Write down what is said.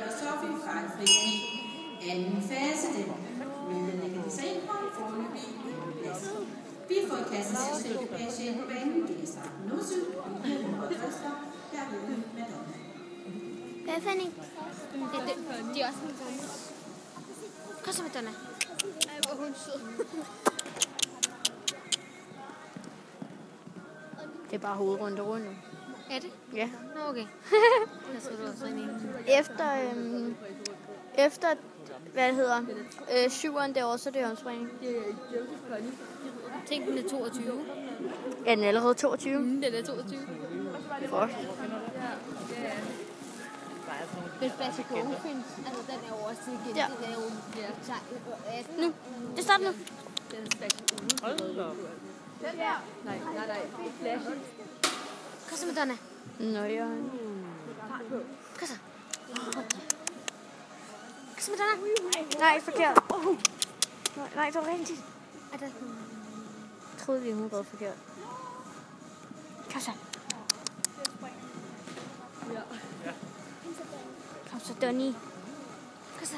og Sofie fejlfri i anden fase. Den medlægger de sig ind på en forløbig plads. Vi har fået kastet systemkapage ind på banen. Det er starten nu 7, og første, der er med dommer. Hvad fanden? De er også en gammel. Kom så med Donna. Ej, hvor hun sød. Det er bare hovedrunde rundt nu. Er det? Ja. Nå, okay. Jeg tror, du også Efter hvad det hedder, 7'eren derovre, så er det omspringning. Tænk, den er 22. Er den allerede 22? Den er 22. Godt. Men Flash Goldfinch, altså den er jo også igen. Ja. Den er jo Nu. Det starter nu. Den er Flash Goldfinch. Nej. Flash. Kom så med Donna. Nå, ja. Kom så. Kom så med Donna. Nej, forkert. Nej, det var rigtigt. Er det? Jeg troede lige, hun var forkert. Kom så. Kom så, Donnie. Kom så.